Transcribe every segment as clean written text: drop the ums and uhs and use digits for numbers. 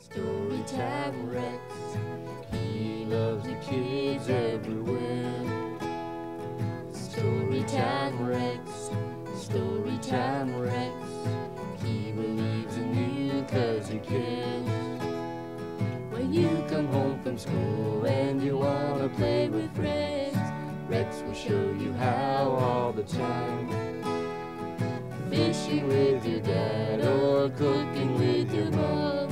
Storytime Rex, he loves the kids everywhere. Storytime Rex, Storytime Rex, he believes in you 'cause he cares. When you come home from school and you wanna play with friends, Rex will show you how all the time. Fishing with your dad or cooking with your mom,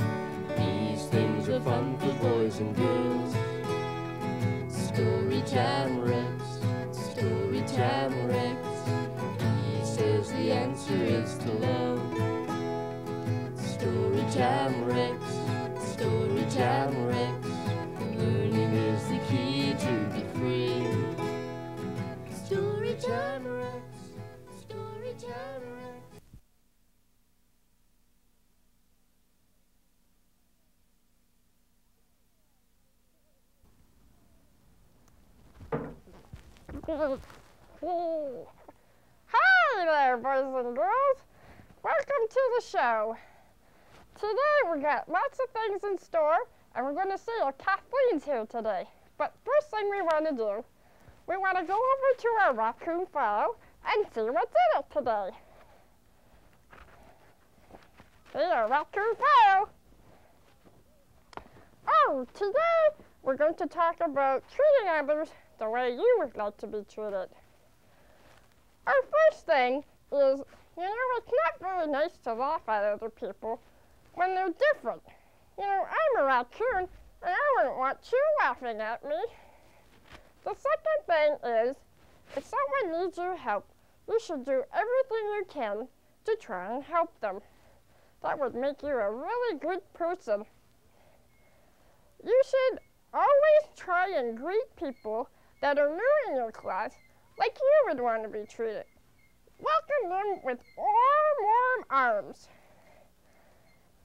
these things are fun for boys and girls. Storytime Rex, Storytime Rex, he says the answer is to love. Storytime Rex, Storytime Rex, learning is the key to be free. Storytime Rex, Storytime Rex. Hi there, boys and girls. Welcome to the show. Today we got lots of things in store, and we're going to see if Kathleen's here today. But first thing we want to do, we want to go over to our raccoon file and see what's in it today. See our raccoon file. Oh, today we're going to talk about treating others the way you would like to be treated. Our first thing is, it's not very nice to laugh at other people when they're different. I'm a raccoon, and I wouldn't want you laughing at me. The second thing is, if someone needs your help, you should do everything you can to try and help them. That would make you a really good person. You should always try and greet people that are new in your class like you would want to be treated. Welcome them with warm arms.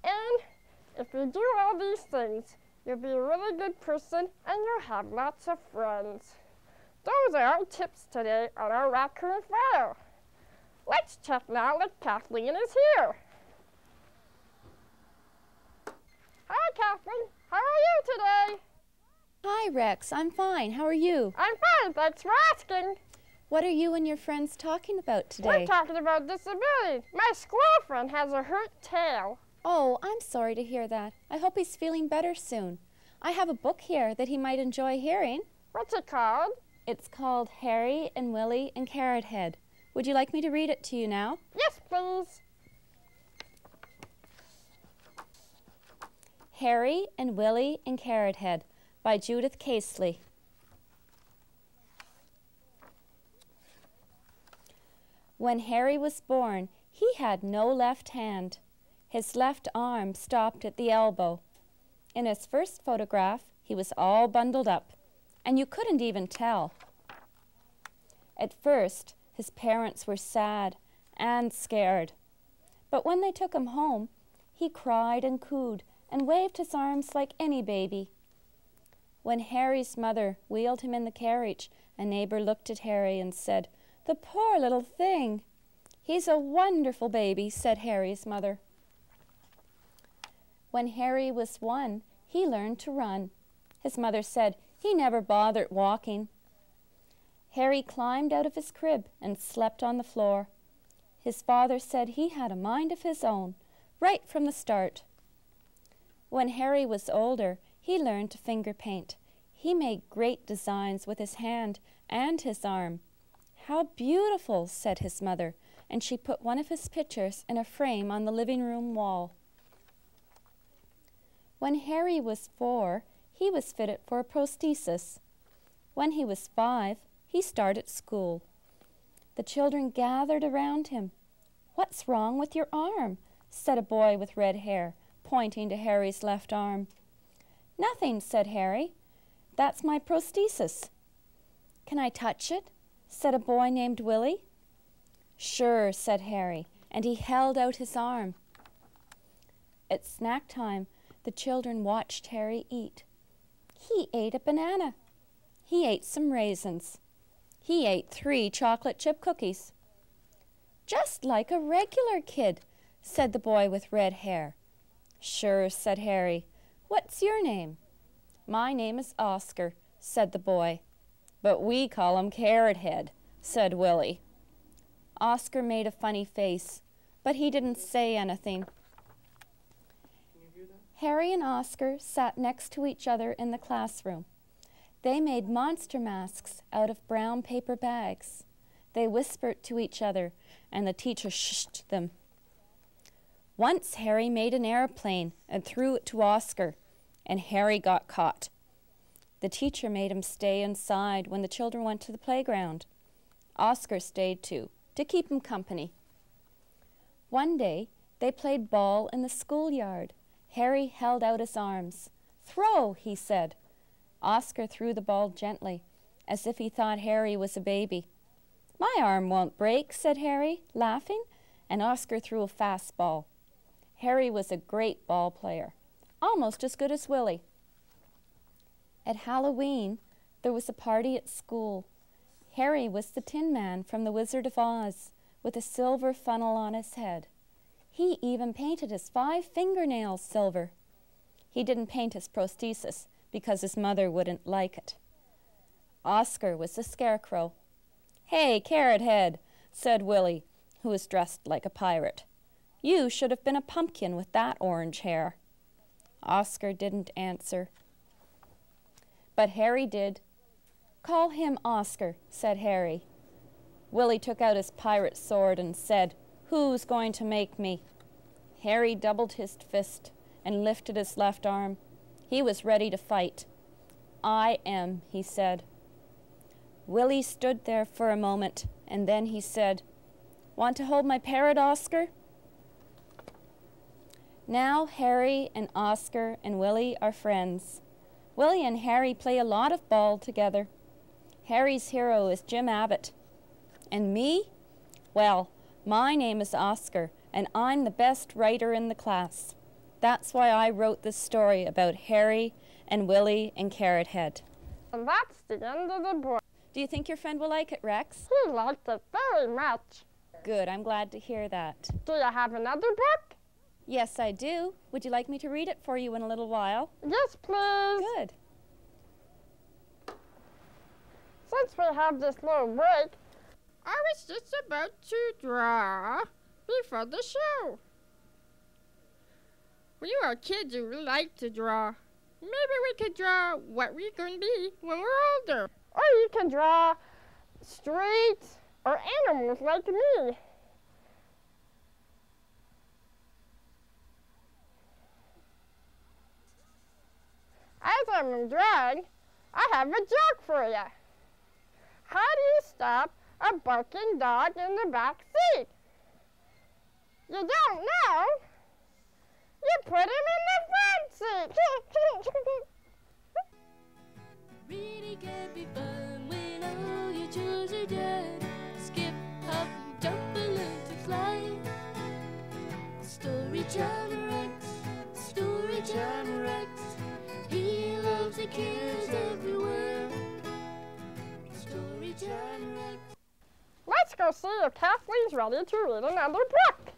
And if you do all these things, you'll be a really good person and you'll have lots of friends. Those are our tips today on our raccoon file. Let's check now that Kathleen is here. Hi, Kathleen. How are you today? Hi, Rex. I'm fine. How are you? I'm fine. Thanks for asking. What are you and your friends talking about today? We're talking about disability. My squirrel friend has a hurt tail. Oh, I'm sorry to hear that. I hope he's feeling better soon. I have a book here that he might enjoy hearing. What's it called? It's called Harry and Willie and Carrot Head. Would you like me to read it to you now? Yes, please. Harry and Willie and Carrot Head by Judith Casely. When Harry was born, he had no left hand. His left arm stopped at the elbow. In his first photograph, he was all bundled up, and you couldn't even tell. At first, his parents were sad and scared. But when they took him home, he cried and cooed and waved his arms like any baby. When Harry's mother wheeled him in the carriage, a neighbor looked at Harry and said, "The poor little thing." "He's a wonderful baby," said Harry's mother. When Harry was 1, he learned to run. His mother said he never bothered walking. Harry climbed out of his crib and slept on the floor. His father said he had a mind of his own, right from the start. When Harry was older, he learned to finger paint. He made great designs with his hand and his arm. "How beautiful," said his mother, and she put one of his pictures in a frame on the living room wall. When Harry was 4, he was fitted for a prosthesis. When he was 5, he started school. The children gathered around him. "What's wrong with your arm?" said a boy with red hair, pointing to Harry's left arm. "Nothing," said Harry. "That's my prosthesis." "Can I touch it?" said a boy named Willie. "Sure," said Harry, and he held out his arm. At snack time, the children watched Harry eat. He ate a banana. He ate some raisins. He ate 3 chocolate chip cookies. "Just like a regular kid," said the boy with red hair. "Sure," said Harry, "What's your name?" "My name is Oscar," said the boy. "But we call him Carrot Head," said Willie. Oscar made a funny face, but he didn't say anything. Harry and Oscar sat next to each other in the classroom. They made monster masks out of brown paper bags. They whispered to each other, and the teacher shushed them. Once Harry made an airplane and threw it to Oscar, and Harry got caught. The teacher made him stay inside when the children went to the playground. Oscar stayed too, to keep him company. One day, they played ball in the schoolyard. Harry held out his arms. "Throw," he said. Oscar threw the ball gently, as if he thought Harry was a baby. "My arm won't break," said Harry, laughing, and Oscar threw a fast ball. Harry was a great ball player, almost as good as Willie. At Halloween, there was a party at school. Harry was the Tin Man from The Wizard of Oz, with a silver funnel on his head. He even painted his 5 fingernails silver. He didn't paint his prosthesis because his mother wouldn't like it. Oscar was the Scarecrow. "Hey, Carrot Head," said Willie, who was dressed like a pirate. "You should have been a pumpkin with that orange hair." Oscar didn't answer. But Harry did. "Call him Oscar," said Harry. Willie took out his pirate sword and said, "Who's going to make me?" Harry doubled his fist and lifted his left arm. He was ready to fight. "I am," he said. Willie stood there for a moment, and then he said, "Want to hold my parrot, Oscar?" Now Harry and Oscar and Willie are friends. Willie and Harry play a lot of ball together. Harry's hero is Jim Abbott. And me? Well, my name is Oscar, and I'm the best writer in the class. That's why I wrote this story about Harry and Willie and Carrot Head. And that's the end of the book. Do you think your friend will like it, Rex? He liked it very much. Good, I'm glad to hear that. Do you have another book? Yes, I do. Would you like me to read it for you in a little while? Yes, please. Good. Since we have this little break, I was just about to draw before the show. When you were a kid, you really liked to draw. Maybe we could draw what we're going to be when we're older. Or you can draw streets or animals like me. As I'm drawing, I have a joke for you. How do you stop a barking dog in the back seat? You don't know. You put him in the front seat. Really can be fun when all your chores are done. Skip, hop, jump, learn to fly. Storytime Rex, Storytime Rex. He loves the kids everywhere. Storytime Rex. Let's go see if Kathleen's ready to read another book.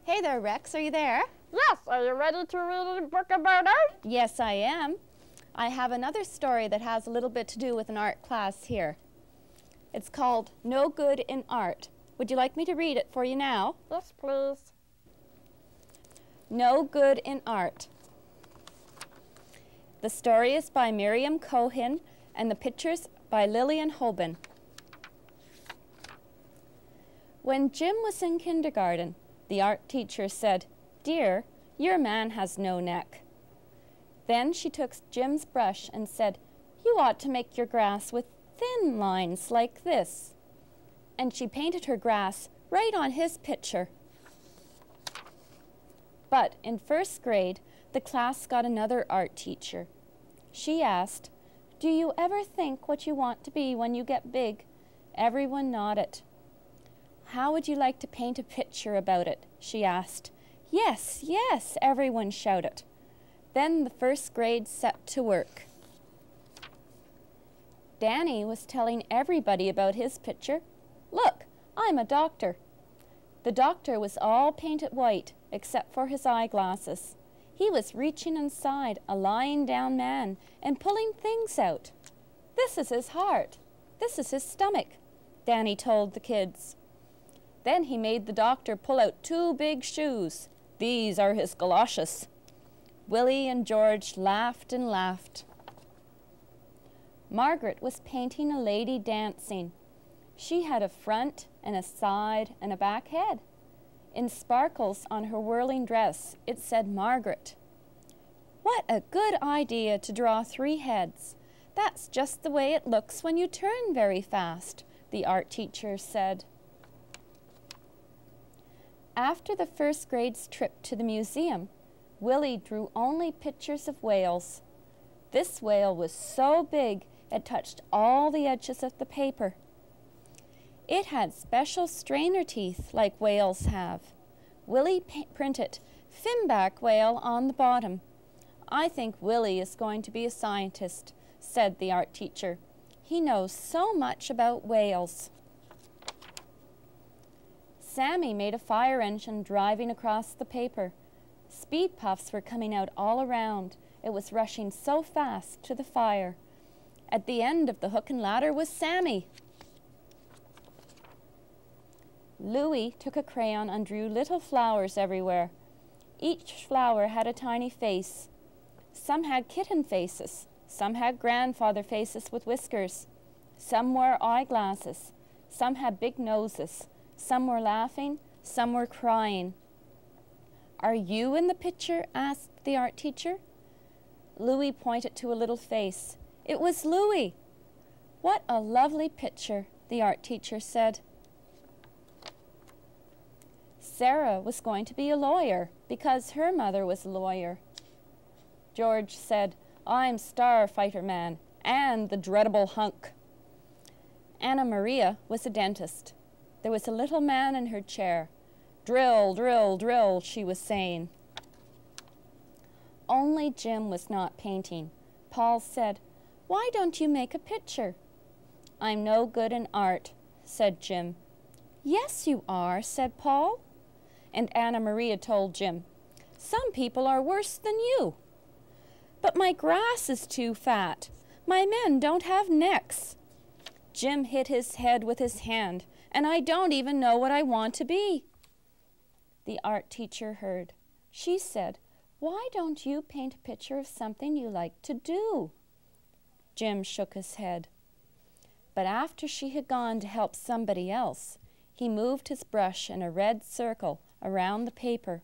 Hey there, Rex. Are you there? Yes, are you ready to read a book about art? Yes, I am. I have another story that has a little bit to do with an art class here. It's called No Good in Art. Would you like me to read it for you now? Yes, please. No Good in Art. The story is by Miriam Cohen and the pictures by Lillian Hoban. When Jim was in kindergarten, the art teacher said, "Dear, your man has no neck." Then she took Jim's brush and said, "You ought to make your grass with thin lines like this." And she painted her grass right on his picture. But in first grade, the class got another art teacher. She asked, "Do you ever think what you want to be when you get big?" Everyone nodded. "How would you like to paint a picture about it?" she asked. "Yes, yes," everyone shouted. Then the first grade set to work. Danny was telling everybody about his picture. "Look, I'm a doctor." The doctor was all painted white except for his eyeglasses. He was reaching inside a lying down man and pulling things out. This is his heart. This is his stomach, Danny told the kids. Then he made the doctor pull out 2 big shoes. These are his galoshes. Willie and George laughed and laughed. Margaret was painting a lady dancing. She had a front and a side and a back head. In sparkles on her whirling dress, it said Margaret. What a good idea to draw 3 heads. That's just the way it looks when you turn very fast, the art teacher said. After the first grade's trip to the museum, Willie drew only pictures of whales. This whale was so big it touched all the edges of the paper. It had special strainer teeth like whales have. Willie printed finback whale on the bottom. I think Willie is going to be a scientist, said the art teacher. He knows so much about whales. Sammy made a fire engine driving across the paper. Speed puffs were coming out all around. It was rushing so fast to the fire. At the end of the hook and ladder was Sammy. Louie took a crayon and drew little flowers everywhere. Each flower had a tiny face. Some had kitten faces. Some had grandfather faces with whiskers. Some wore eyeglasses. Some had big noses. Some were laughing. Some were crying. Are you in the picture? Asked the art teacher. Louie pointed to a little face. It was Louie. What a lovely picture, the art teacher said. Sarah was going to be a lawyer because her mother was a lawyer. George said, I'm Starfighter Man and the dreadable hunk. Anna Maria was a dentist. There was a little man in her chair. Drill, drill, drill, she was saying. Only Jim was not painting. Paul said, why don't you make a picture? I'm no good in art, said Jim. Yes, you are, said Paul. And Anna Maria told Jim, some people are worse than you. But my grass is too fat. My men don't have necks. Jim hit his head with his hand, and I don't even know what I want to be. The art teacher heard. She said, why don't you paint a picture of something you like to do? Jim shook his head. But after she had gone to help somebody else, he moved his brush in a red circle around the paper.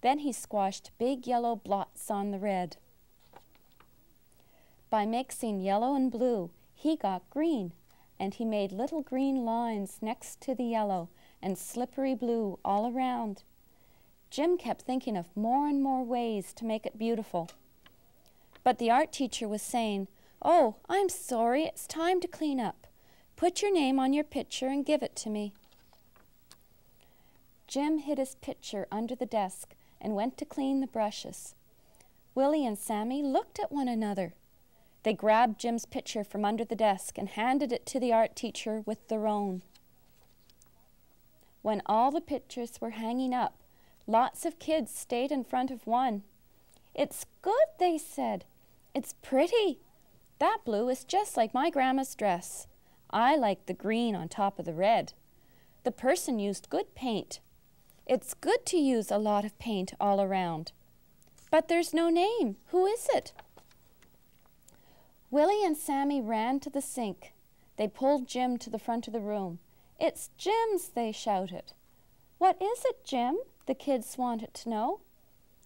Then he squashed big yellow blots on the red. By mixing yellow and blue, he got green, and he made little green lines next to the yellow and slippery blue all around. Jim kept thinking of more and more ways to make it beautiful. But the art teacher was saying, oh, I'm sorry, it's time to clean up. Put your name on your picture and give it to me. Jim hid his picture under the desk and went to clean the brushes. Willie and Sammy looked at one another. They grabbed Jim's picture from under the desk and handed it to the art teacher with their own. When all the pictures were hanging up, lots of kids stayed in front of one. It's good, they said. It's pretty. That blue is just like my grandma's dress. I like the green on top of the red. The person used good paint. It's good to use a lot of paint all around. But there's no name. Who is it? Willie and Sammy ran to the sink. They pulled Jim to the front of the room. It's Jim's, they shouted. What is it, Jim? The kids wanted to know.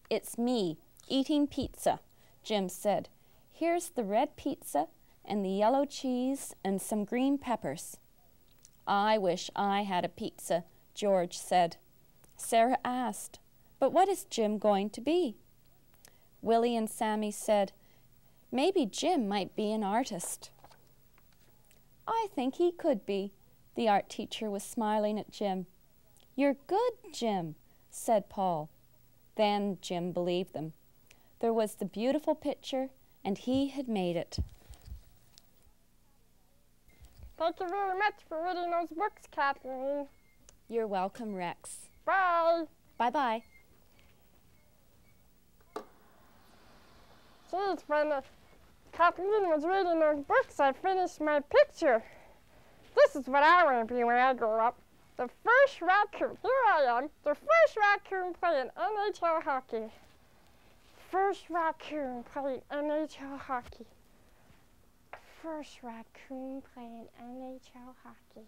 It's me, eating pizza, Jim said. Here's the red pizza and the yellow cheese and some green peppers. I wish I had a pizza, George said. Sarah asked, but what is Jim going to be? Willie and Sammy said, maybe Jim might be an artist. I think he could be. The art teacher was smiling at Jim. You're good, Jim, said Paul. Then Jim believed them. There was the beautiful picture, and he had made it. Thank you very much for reading those books, Kathleen. You're welcome, Rex. Bye. Bye-bye. days when Kathleen was reading those books, I finished my picture. This is what I want to be when I grow up. The first raccoon. Here I am, the first raccoon playing NHL hockey. First raccoon playing NHL hockey. First raccoon playing NHL hockey.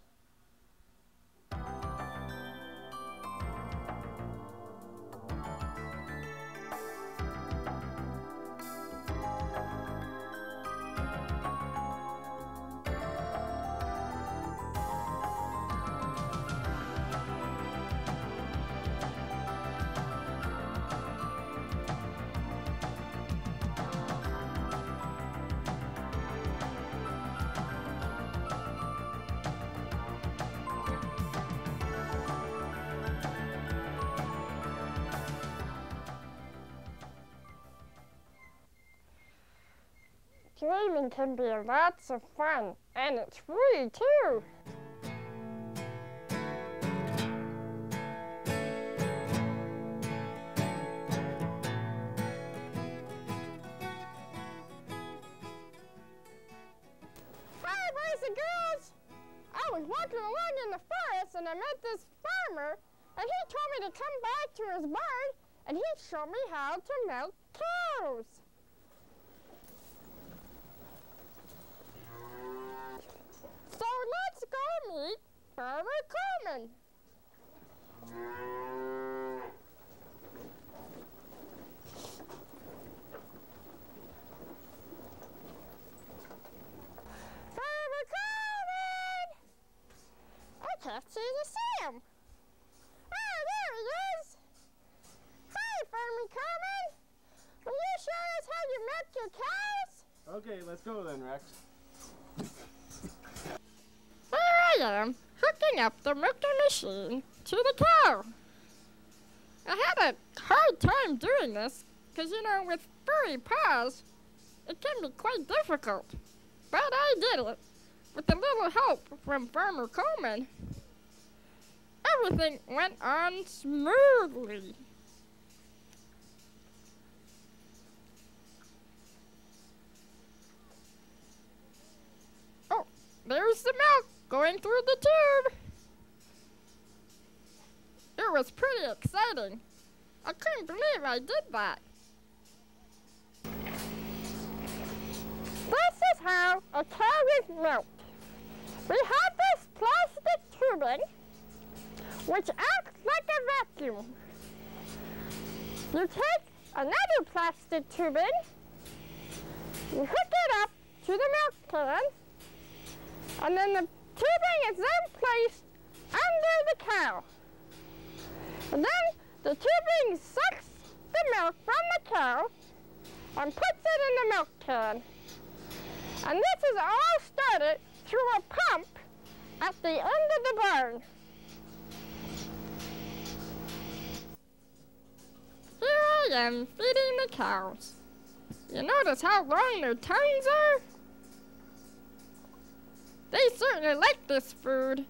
Dreaming can be lots of fun, and it's free too. Hi, boys and girls! I was walking along in the forest and I met this farmer, and he told me to come back to his barn and he'd show me how to milk cows. So let's go meet Farmer Coleman. Farmer Coleman! I can't seem to see him. Oh, there he is. Hi, Farmer Coleman. Will you show us how you milk your cows? Okay, let's go then, Rex. Here I am, hooking up the milking machine to the cow. I had a hard time doing this, because with furry paws, it can be quite difficult. But I did it, with a little help from Farmer Coleman. Everything went on smoothly. Oh, there's the milk going through the tube. It was pretty exciting. I couldn't believe I did that. This is how a cow is milked. We have this plastic tubing, which acts like a vacuum. You take another plastic tubing, you hook it up to the milk can, and then the tubing is then placed under the cow. And then the tubing sucks the milk from the cow and puts it in the milk can. And this is all started through a pump at the end of the barn. Here I am feeding the cows. You notice how long their tongues are? They certainly like this food.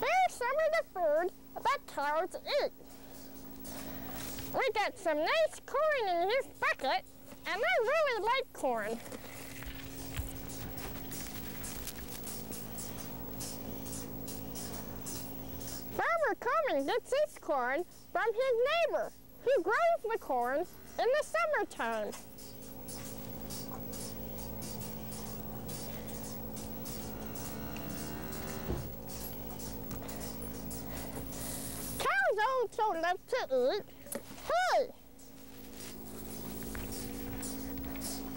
Here's some of the food that cows eat. We got some nice corn in his bucket, and I really like corn. Farmer Coleman gets his corn from his neighbor, who grows the corn in the summertime. Cows also love to eat hay.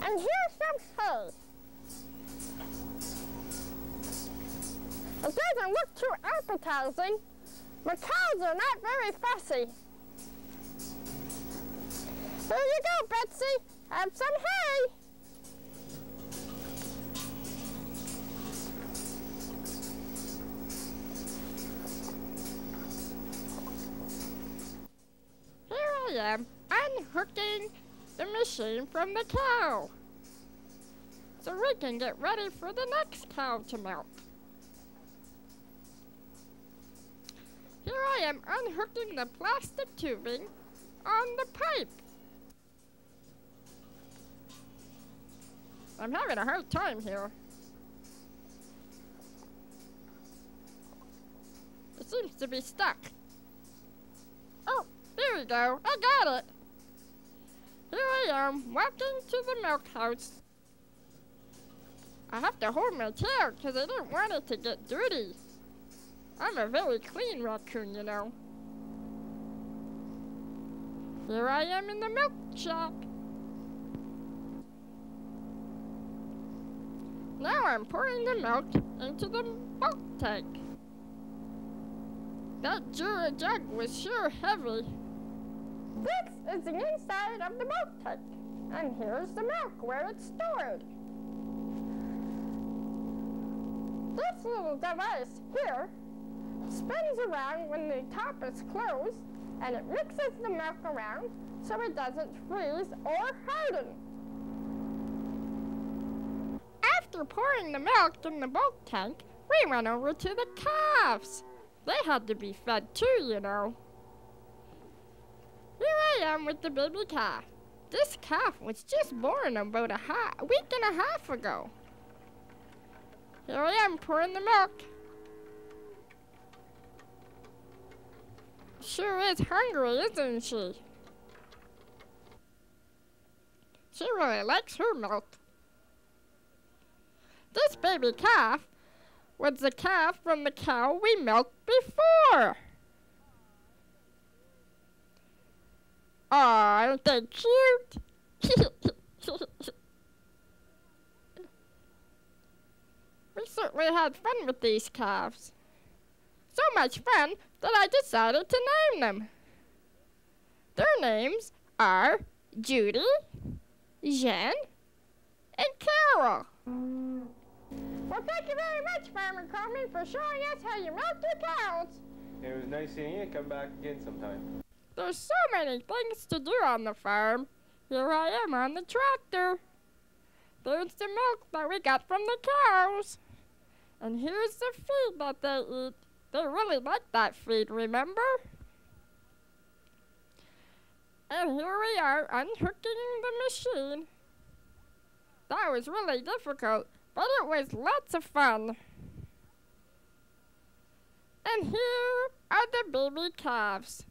And here's some hay. It doesn't look too appetizing, but cows are not very fussy. Here you go, Betsy. Have some hay. Here I am, unhooking the machine from the cow, so we can get ready for the next cow to milk. Here I I am unhooking the plastic tubing on the pipe. I'm having a hard time here. It seems to be stuck. Oh, there we go. I got it. Here I am, walking to the milk house. I have to hold my tail because I don't want it to get dirty. I'm a very clean raccoon, you know. Here I am in the milk shack. Now I'm pouring the milk into the milk tank. That jug was sure heavy. This is the inside of the milk tank, and here's the milk where it's stored. This little device here spins around when the top is closed, and it mixes the milk around so it doesn't freeze or harden. After pouring the milk in the milk tank, we went over to the calves. They had to be fed too, you know. Here I am with the baby calf. This calf was just born about a week and a half ago. Here I am pouring the milk. Sure is hungry, isn't she? She really likes her milk. This baby calf was the calf from the cow we milked before. Aw, aren't they cute? We certainly had fun with these calves. So much fun that I decided to name them. Their names are Judy, Jen, and Carol. Well, thank you very much, Farmer Coleman, for showing us how you milk your cows. It was nice seeing you. Come back again sometime. There's so many things to do on the farm. Here I am on the tractor. There's the milk that we got from the cows. And here's the feed that they eat. They really like that feed, remember? And here we are unhooking the machine. That was really difficult, but it was lots of fun. And here are the baby calves.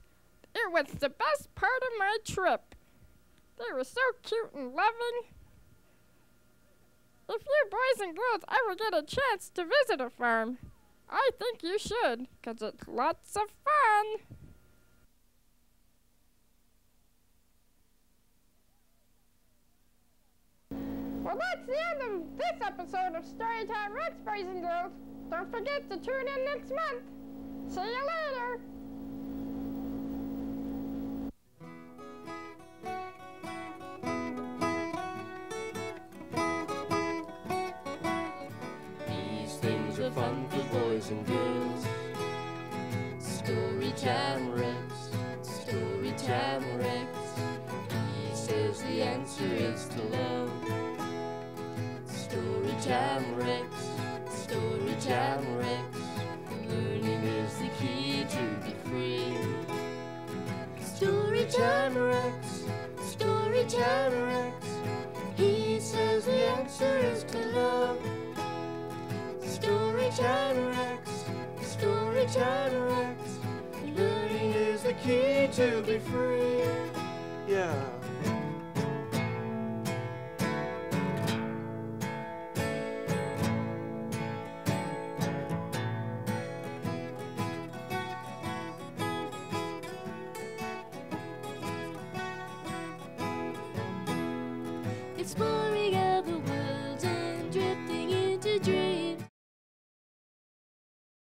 It was the best part of my trip. They were so cute and loving. If you boys and girls ever get a chance to visit a farm, I think you should, 'cause it's lots of fun. Well, that's the end of this episode of Storytime Rex, boys and girls. Don't forget to tune in next month. See you later. These things are fun for boys and girls. Storytime Rex, Storytime Rex. He says the answer is to love. Storytime Rex, Storytime Rex. Learning is the key to be free. Storytime Rex, Storytime Rex. He says the answer is to love. Storytime Rex, Storytime Rex. Learning is the key to be free. Yeah.